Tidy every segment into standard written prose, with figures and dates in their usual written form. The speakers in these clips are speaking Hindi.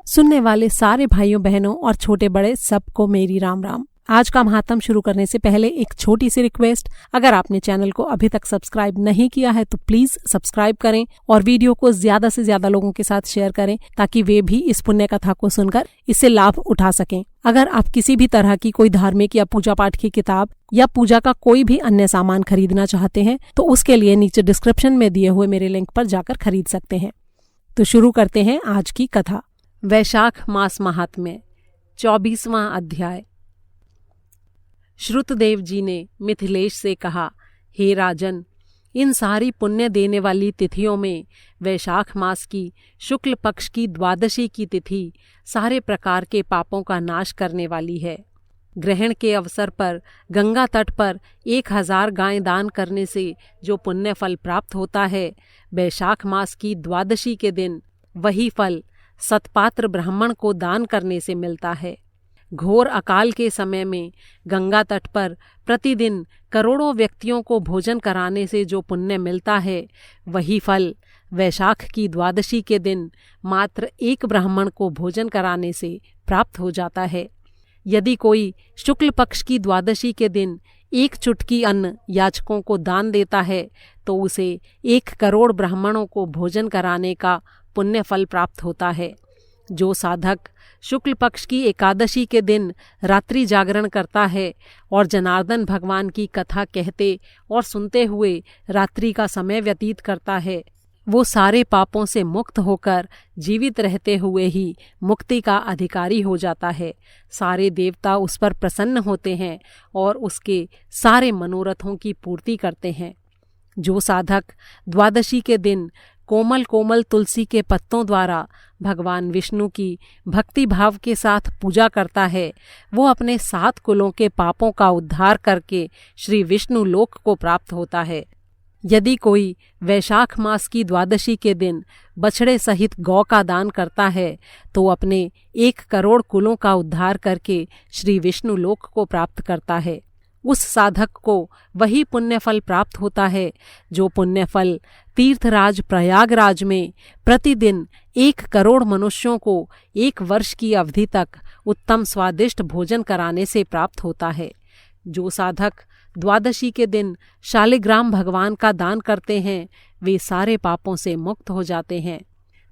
सुनने वाले सारे भाइयों बहनों और छोटे बड़े सबको मेरी राम राम। आज का महात्म शुरू करने से पहले एक छोटी सी रिक्वेस्ट, अगर आपने चैनल को अभी तक सब्सक्राइब नहीं किया है तो प्लीज सब्सक्राइब करें और वीडियो को ज्यादा से ज्यादा लोगों के साथ शेयर करें ताकि वे भी इस पुण्य कथा को सुनकर इससे लाभ उठा सकें। अगर आप किसी भी तरह की कोई धार्मिक या पूजा पाठ की किताब या पूजा का कोई भी अन्य सामान खरीदना चाहते हैं तो उसके लिए नीचे डिस्क्रिप्शन में दिए हुए मेरे लिंक पर जाकर खरीद सकते हैं। तो शुरू करते हैं आज की कथा। वैशाख मास महात्म्य 24वां अध्याय। श्रुतदेव जी ने मिथिलेश से कहा, हे राजन, इन सारी पुण्य देने वाली तिथियों में वैशाख मास की शुक्ल पक्ष की द्वादशी की तिथि सारे प्रकार के पापों का नाश करने वाली है। ग्रहण के अवसर पर गंगा तट पर 1000 गायें दान करने से जो पुण्य फल प्राप्त होता है, वैशाख मास की द्वादशी के दिन वही फल सतपात्र ब्राह्मण को दान करने से मिलता है। घोर अकाल के समय में गंगा तट पर प्रतिदिन करोड़ों व्यक्तियों को भोजन कराने से जो पुण्य मिलता है, वही फल वैशाख की द्वादशी के दिन मात्र एक ब्राह्मण को भोजन कराने से प्राप्त हो जाता है। यदि कोई शुक्ल पक्ष की द्वादशी के दिन एक चुटकी अन्न याचकों को दान देता है तो उसे 1 करोड़ ब्राह्मणों को भोजन कराने का पुण्य फल प्राप्त होता है। जो साधक शुक्ल पक्ष की एकादशी के दिन रात्रि जागरण करता है और जनार्दन भगवान की कथा कहते और सुनते हुए रात्रि का समय व्यतीत करता है, वो सारे पापों से मुक्त होकर जीवित रहते हुए ही मुक्ति का अधिकारी हो जाता है। सारे देवता उस पर प्रसन्न होते हैं और उसके सारे मनोरथों की पूर्ति करते हैं। जो साधक द्वादशी के दिन कोमल कोमल तुलसी के पत्तों द्वारा भगवान विष्णु की भक्ति भाव के साथ पूजा करता है, वो अपने 7 कुलों के पापों का उद्धार करके श्री विष्णु लोक को प्राप्त होता है। यदि कोई वैशाख मास की द्वादशी के दिन बछड़े सहित गौ का दान करता है तो अपने 1 करोड़ कुलों का उद्धार करके श्री विष्णु लोक को प्राप्त करता है। उस साधक को वही पुण्य फल प्राप्त होता है जो पुण्य फल तीर्थराज प्रयागराज में प्रतिदिन 1 करोड़ मनुष्यों को 1 वर्ष की अवधि तक उत्तम स्वादिष्ट भोजन कराने से प्राप्त होता है। जो साधक द्वादशी के दिन शालिग्राम भगवान का दान करते हैं, वे सारे पापों से मुक्त हो जाते हैं।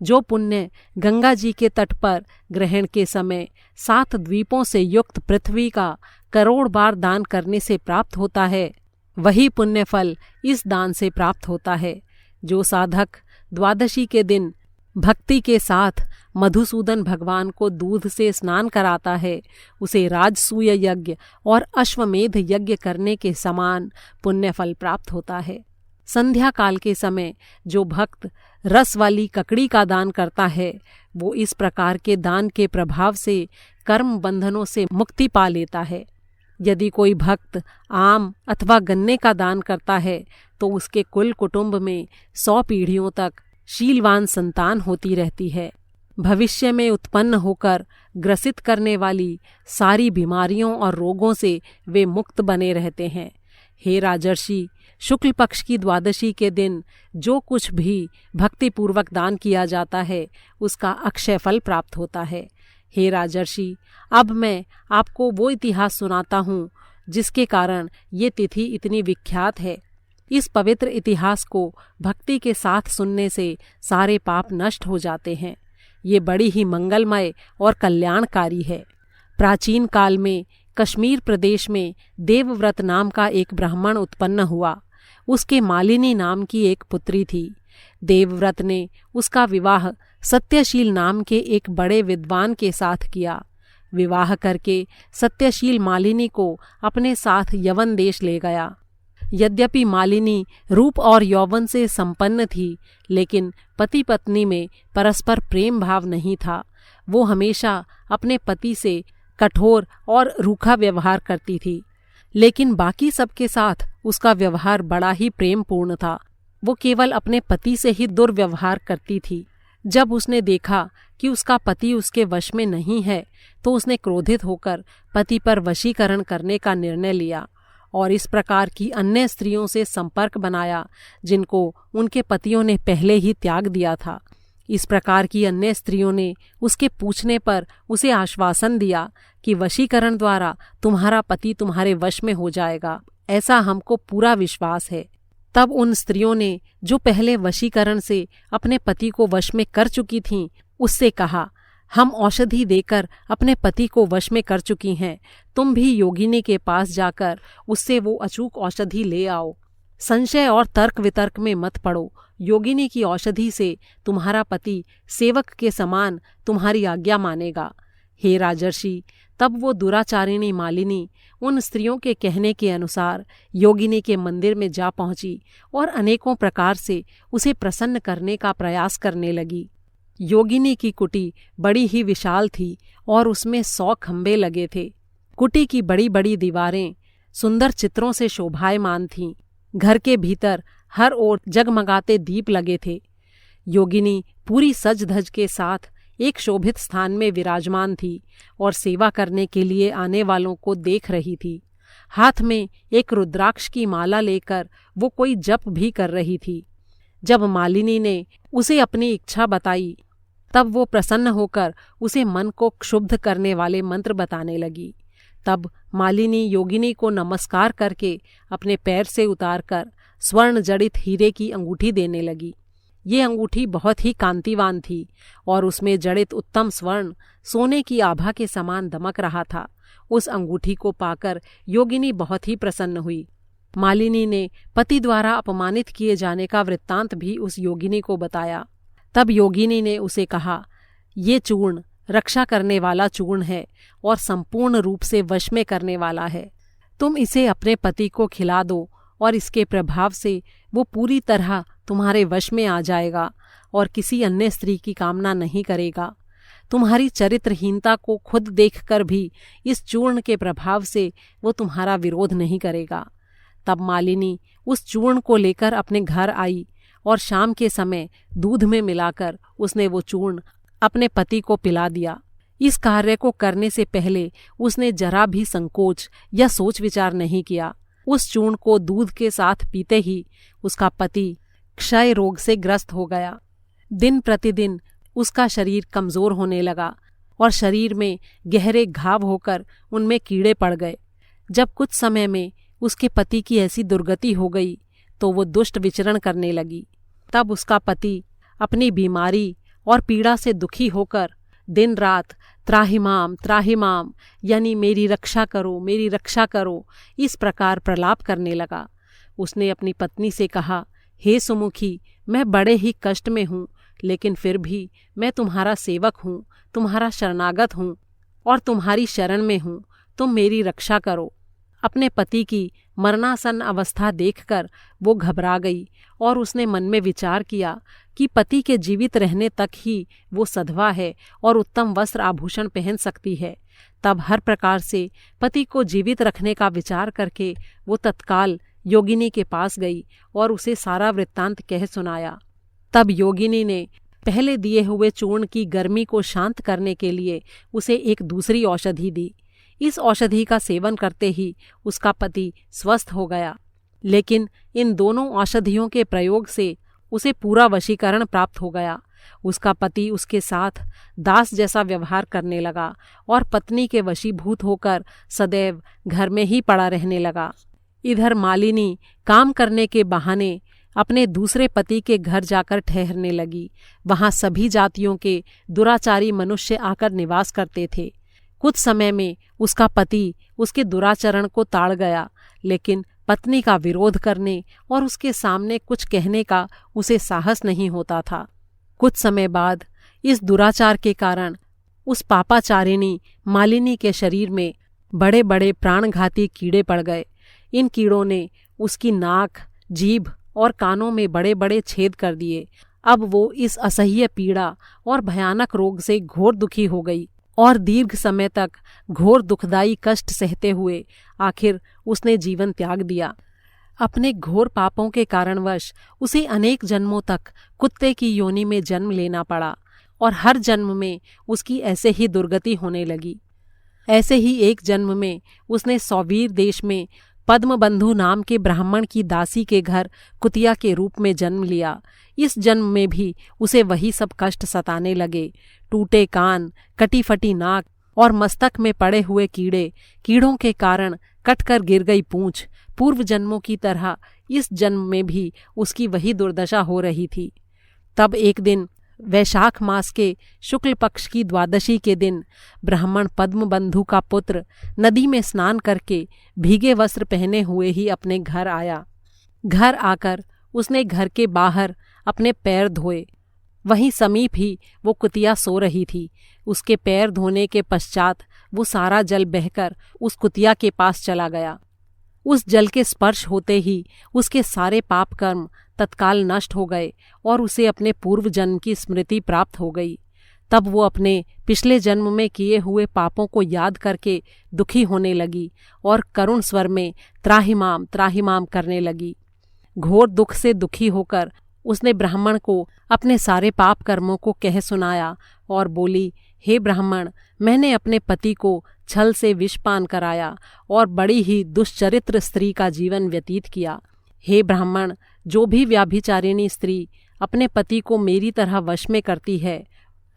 जो पुण्य गंगा जी के तट पर ग्रहण के समय 7 द्वीपों से युक्त पृथ्वी का करोड़ बार दान करने से प्राप्त होता है, वही पुण्य फल इस दान से प्राप्त होता है। जो साधक द्वादशी के दिन भक्ति के साथ मधुसूदन भगवान को दूध से स्नान कराता है, उसे राजसूय यज्ञ और अश्वमेध यज्ञ करने के समान पुण्य फल प्राप्त होता है। संध्या काल के समय जो भक्त रस वाली ककड़ी का दान करता है, वो इस प्रकार के दान के प्रभाव से कर्म बंधनों से मुक्ति पा लेता है। यदि कोई भक्त आम अथवा गन्ने का दान करता है तो उसके कुल कुटुंब में 100 पीढ़ियों तक शीलवान संतान होती रहती है। भविष्य में उत्पन्न होकर ग्रसित करने वाली सारी बीमारियों और रोगों से वे मुक्त बने रहते हैं। हे राजर्षि, शुक्ल पक्ष की द्वादशी के दिन जो कुछ भी भक्तिपूर्वक दान किया जाता है उसका अक्षय फल प्राप्त होता है। हे राजर्षि, अब मैं आपको वो इतिहास सुनाता हूँ जिसके कारण ये तिथि इतनी विख्यात है। इस पवित्र इतिहास को भक्ति के साथ सुनने से सारे पाप नष्ट हो जाते हैं। ये बड़ी ही मंगलमय और कल्याणकारी है। प्राचीन काल में कश्मीर प्रदेश में देवव्रत नाम का एक ब्राह्मण उत्पन्न हुआ। उसके मालिनी नाम की एक पुत्री थी। देवव्रत ने उसका विवाह सत्यशील नाम के एक बड़े विद्वान के साथ किया। विवाह करके सत्यशील मालिनी को अपने साथ यवन देश ले गया। यद्यपि मालिनी रूप और यौवन से संपन्न थी, लेकिन पति पत्नी में परस्पर प्रेम भाव नहीं था। वो हमेशा अपने पति से कठोर और रूखा व्यवहार करती थी, लेकिन बाकी सबके साथ उसका व्यवहार बड़ा ही प्रेमपूर्ण था। वो केवल अपने पति से ही दुर्व्यवहार करती थी। जब उसने देखा कि उसका पति उसके वश में नहीं है तो उसने क्रोधित होकर पति पर वशीकरण करने का निर्णय लिया और इस प्रकार की अन्य स्त्रियों से संपर्क बनाया जिनको उनके पतियों ने पहले ही त्याग दिया था। इस प्रकार की अन्य स्त्रियों ने उसके पूछने पर उसे आश्वासन दिया कि वशीकरण द्वारा तुम्हारा पति तुम्हारे वश में हो जाएगा, ऐसा हमको पूरा विश्वास है। तब उन स्त्रियों ने जो पहले वशीकरण से अपने पति को वश में कर चुकी थीं, उससे कहा, हम औषधि देकर अपने पति को वश में कर चुकी हैं, तुम भी योगिनी के पास जाकर उससे वो अचूक औषधि ले आओ। संशय और तर्क वितर्क में मत पड़ो, योगिनी की औषधि से तुम्हारा पति सेवक के समान तुम्हारी आज्ञा मानेगा। हे राजर्षि, तब वो दुराचारिणी मालिनी उन स्त्रियों के कहने के अनुसार योगिनी के मंदिर में जा पहुंची और अनेकों प्रकार से उसे प्रसन्न करने का प्रयास करने लगी। योगिनी की कुटी बड़ी ही विशाल थी और उसमें 100 खंबे लगे थे। कुटी की बड़ी बड़ी दीवारें सुंदर चित्रों से शोभायमान थीं। घर के भीतर हर ओर जगमगाते दीप लगे थे। योगिनी पूरी सज धज के साथ एक शोभित स्थान में विराजमान थी और सेवा करने के लिए आने वालों को देख रही थी। हाथ में एक रुद्राक्ष की माला लेकर वो कोई जप भी कर रही थी। जब मालिनी ने उसे अपनी इच्छा बताई, तब वो प्रसन्न होकर उसे मन को क्षुब्ध करने वाले मंत्र बताने लगी। तब मालिनी योगिनी को नमस्कार करके अपने पैर से उतारकर स्वर्ण जड़ित हीरे की अंगूठी देने लगी। ये अंगूठी बहुत ही कांतिवान थी और उसमें जड़ित उत्तम स्वर्ण सोने की आभा के समान दमक रहा था। उस अंगूठी को पाकर योगिनी बहुत ही प्रसन्न हुई। मालिनी ने पति द्वारा अपमानित किए जाने का वृत्तांत भी उस योगिनी को बताया। तब योगिनी ने उसे कहा, ये चूर्ण रक्षा करने वाला चूर्ण है और संपूर्ण रूप से वश में करने वाला है। तुम इसे अपने पति को खिला दो और इसके प्रभाव से वो पूरी तरह तुम्हारे वश में आ जाएगा और किसी अन्य स्त्री की कामना नहीं करेगा। तुम्हारी चरित्रहीनता को खुद देखकर भी इस चूर्ण के प्रभाव से वो तुम्हारा विरोध नहीं करेगा। तब मालिनी उस चूर्ण को लेकर अपने घर आई और शाम के समय दूध में मिलाकर उसने वो चूर्ण अपने पति को पिला दिया। इस कार्य को करने से पहले उसने जरा भी संकोच या सोच विचार नहीं किया। उस चूर्ण को दूध के साथ पीते ही उसका पति क्षय रोग से ग्रस्त हो गया। दिन प्रतिदिन उसका शरीर कमजोर होने लगा और शरीर में गहरे घाव होकर उनमें कीड़े पड़ गए। जब कुछ समय में उसके पति की ऐसी दुर्गति हो गई तो वो दुष्ट विचरण करने लगी। तब उसका पति अपनी बीमारी और पीड़ा से दुखी होकर दिन रात त्राहिमाम त्राहिमाम यानी मेरी रक्षा करो, मेरी रक्षा करो, इस प्रकार प्रलाप करने लगा। उसने अपनी पत्नी से कहा, हे सुमुखी, मैं बड़े ही कष्ट में हूँ, लेकिन फिर भी मैं तुम्हारा सेवक हूँ, तुम्हारा शरणागत हूँ और तुम्हारी शरण में हूँ, तुम मेरी रक्षा करो। अपने पति की मरणासन अवस्था देखकर वो घबरा गई और उसने मन में विचार किया कि पति के जीवित रहने तक ही वो सधवा है और उत्तम वस्त्र आभूषण पहन सकती है। तब हर प्रकार से पति को जीवित रखने का विचार करके वो तत्काल योगिनी के पास गई और उसे सारा वृत्तांत कह सुनाया। तब योगिनी ने पहले दिए हुए चूर्ण की गर्मी को शांत करने के लिए उसे एक दूसरी औषधि दी। इस औषधि का सेवन करते ही उसका पति स्वस्थ हो गया, लेकिन इन दोनों औषधियों के प्रयोग से उसे पूरा वशीकरण प्राप्त हो गया। उसका पति उसके साथ दास जैसा व्यवहार करने लगा और पत्नी के वशीभूत होकर सदैव घर में ही पड़ा रहने लगा। इधर मालिनी काम करने के बहाने अपने दूसरे पति के घर जाकर ठहरने लगी। वहां सभी जातियों के दुराचारी मनुष्य आकर निवास करते थे। कुछ समय में उसका पति उसके दुराचरण को ताड़ गया, लेकिन पत्नी का विरोध करने और उसके सामने कुछ कहने का उसे साहस नहीं होता था। कुछ समय बाद इस दुराचार के कारण उस पापाचारिणी मालिनी के शरीर में बड़े बड़े प्राणघाती कीड़े पड़ गए। इन कीड़ों ने उसकी नाक, जीभ और कानों में बड़े बड़े छेद कर दिए। अब वो इस असह्य पीड़ा और भयानक रोग से घोर दुखी हो गई और दीर्घ समय तक घोर दुखदायी कष्ट सहते हुए आखिर उसने जीवन त्याग दिया। अपने घोर पापों के कारणवश उसे अनेक जन्मों तक कुत्ते की योनि में जन्म लेना पड़ा और हर जन्म में उसकी ऐसे ही दुर्गति होने लगी। ऐसे ही एक जन्म में उसने सौवीर देश में पद्मबंधु नाम के ब्राह्मण की दासी के घर कुतिया के रूप में जन्म लिया। इस जन्म में भी उसे वही सब कष्ट सताने लगे। टूटे कान, कटी फटी नाक और मस्तक में पड़े हुए कीड़े, कीड़ों के कारण कटकर गिर गई पूंछ। पूर्व जन्मों की तरह इस जन्म में भी उसकी वही दुर्दशा हो रही थी। तब एक दिन वैशाख मास के शुक्ल पक्ष की द्वादशी के दिन ब्राह्मण पद्मबंधु का पुत्र नदी में स्नान करके भीगे वस्त्र पहने हुए ही अपने घर आया। घर आकर उसने घर के बाहर अपने पैर धोए। वहीं समीप ही वो कुतिया सो रही थी। उसके पैर धोने के पश्चात वो सारा जल बहकर उस कुतिया के पास चला गया। उस जल के स्पर्श होते ही उसके सारे पाप कर्म तत्काल नष्ट हो गए और उसे अपने पूर्व जन्म की स्मृति प्राप्त हो गई। तब वो अपने पिछले जन्म में किए हुए पापों को याद करके दुखी होने लगी और करुण स्वर में त्राहिमाम त्राहिमाम करने लगी। घोर दुख से दुखी होकर उसने ब्राह्मण को अपने सारे पाप कर्मों को कह सुनाया और बोली, हे ब्राह्मण, मैंने अपने पति को छल से विषपान कराया और बड़ी ही दुष्चरित्र स्त्री का जीवन व्यतीत किया। हे ब्राह्मण, जो भी व्याभिचारिणी स्त्री अपने पति को मेरी तरह वश में करती है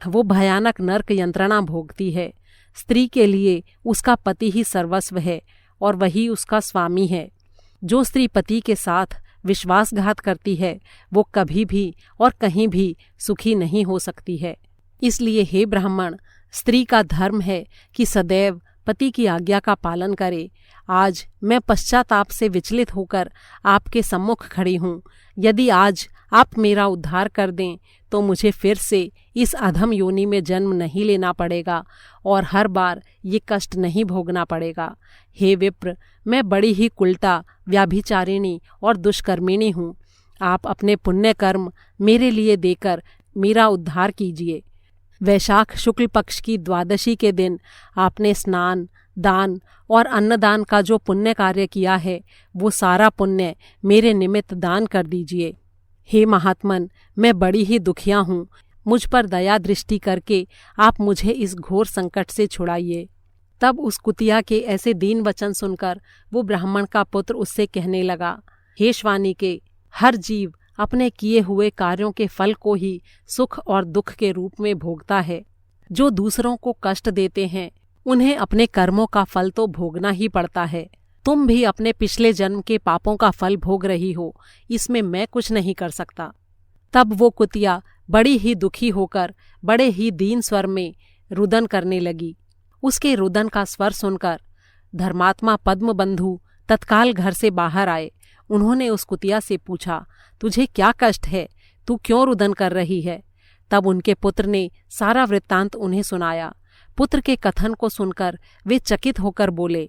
वो भयानक नरक यंत्रणा भोगती है। स्त्री के लिए उसका पति ही सर्वस्व है और वही उसका स्वामी है। जो स्त्री पति के साथ विश्वासघात करती है वो कभी भी और कहीं भी सुखी नहीं हो सकती है। इसलिए हे ब्राह्मण, स्त्री का धर्म है कि सदैव पति की आज्ञा का पालन करे। आज मैं पश्चाताप से विचलित होकर आपके सम्मुख खड़ी हूँ। यदि आज आप मेरा उद्धार कर दें तो मुझे फिर से इस अधम योनि में जन्म नहीं लेना पड़ेगा और हर बार ये कष्ट नहीं भोगना पड़ेगा। हे विप्र, मैं बड़ी ही कुलटा, व्याभिचारिणी और दुष्कर्मिणी हूँ। आप अपने पुण्य कर्म मेरे लिए देकर मेरा उद्धार कीजिए। वैशाख शुक्ल पक्ष की द्वादशी के दिन आपने स्नान, दान और अन्नदान का जो पुण्य कार्य किया है वो सारा पुण्य मेरे निमित्त दान कर दीजिए। हे महात्मन, मैं बड़ी ही दुखिया हूँ। मुझ पर दया दृष्टि करके आप मुझे इस घोर संकट से छुड़ाइए। तब उस कुतिया के ऐसे दीन वचन सुनकर वो ब्राह्मण का पुत्र उससे कहने लगा, हे श्वानिके, हर जीव अपने किए हुए कार्यों के फल को ही सुख और दुख के रूप में भोगता है। जो दूसरों को कष्ट देते हैं उन्हें अपने कर्मों का फल तो भोगना ही पड़ता है। तुम भी अपने पिछले जन्म के पापों का फल भोग रही हो, इसमें मैं कुछ नहीं कर सकता। तब वो कुतिया बड़ी ही दुखी होकर बड़े ही दीन स्वर में रुदन करने लगी। उसके रुदन का स्वर सुनकर धर्मात्मा पद्मबंधु तत्काल घर से बाहर आए। उन्होंने उस कुतिया से पूछा, तुझे क्या कष्ट है? तू क्यों रुदन कर रही है? तब उनके पुत्र ने सारा वृत्तांत उन्हें सुनाया। पुत्र के कथन को सुनकर वे चकित होकर बोले,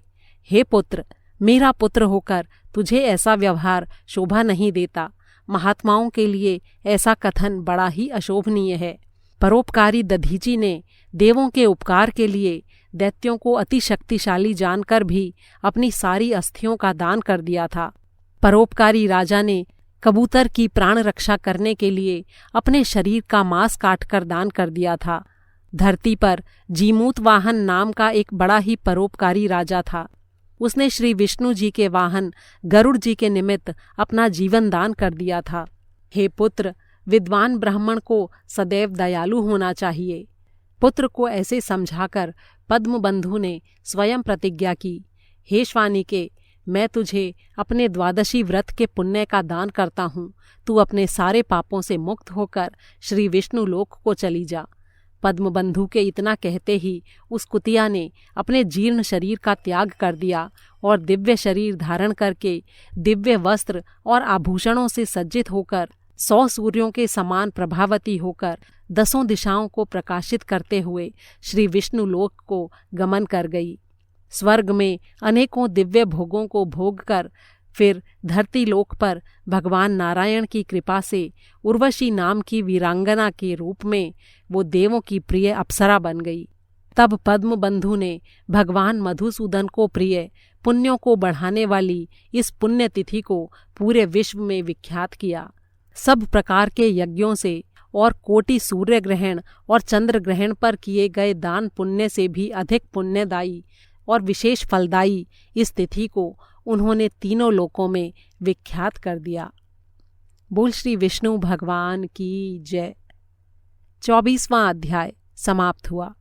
हे पुत्र, मेरा पुत्र होकर तुझे ऐसा व्यवहार शोभा नहीं देता। महात्माओं के लिए ऐसा कथन बड़ा ही अशोभनीय है। परोपकारी दधीची ने देवों के उपकार के लिए दैत्यों को अति शक्तिशाली जानकर भी अपनी सारी अस्थियों का दान कर दिया था। परोपकारी राजा ने कबूतर की प्राण रक्षा करने के लिए अपने शरीर का मांस काटकर दान कर दिया था। धरती पर जीमूत वाहन नाम का एक बड़ा ही परोपकारी राजा था। उसने श्री विष्णु जी के वाहन गरुड़ जी के निमित्त अपना जीवन दान कर दिया था। हे पुत्र, विद्वान ब्राह्मण को सदैव दयालु होना चाहिए। पुत्र को ऐसे समझाकर पद्मबंधु ने स्वयं प्रतिज्ञा की, हे श्वानिके, मैं तुझे अपने द्वादशी व्रत के पुण्य का दान करता हूँ। तू अपने सारे पापों से मुक्त होकर श्री विष्णु लोक को चली जा। पद्मबंधु के इतना कहते ही उस कुतिया ने अपने जीर्ण शरीर का त्याग कर दिया और दिव्य शरीर धारण करके दिव्य वस्त्र और आभूषणों से सज्जित होकर 100 सूर्यों के समान प्रभावती होकर 10 दिशाओं को प्रकाशित करते हुए श्री विष्णु लोक को गमन कर गई। स्वर्ग में अनेकों दिव्य भोगों को भोग कर फिर धरती लोक पर भगवान नारायण की कृपा से उर्वशी नाम की वीरांगना के रूप में वो देवों की प्रिय अप्सरा बन गई। तब पद्मबंधु ने भगवान मधुसूदन को प्रिय, पुण्यों को बढ़ाने वाली इस पुण्य तिथि को पूरे विश्व में विख्यात किया। सब प्रकार के यज्ञों से और कोटि सूर्य ग्रहण और चंद्र ग्रहण पर किए गए दान पुण्य से भी अधिक पुण्यदायी और विशेष फलदायी इस तिथि को उन्होंने तीनों लोकों में विख्यात कर दिया। बोल श्री विष्णु भगवान की जय। 24वां अध्याय समाप्त हुआ।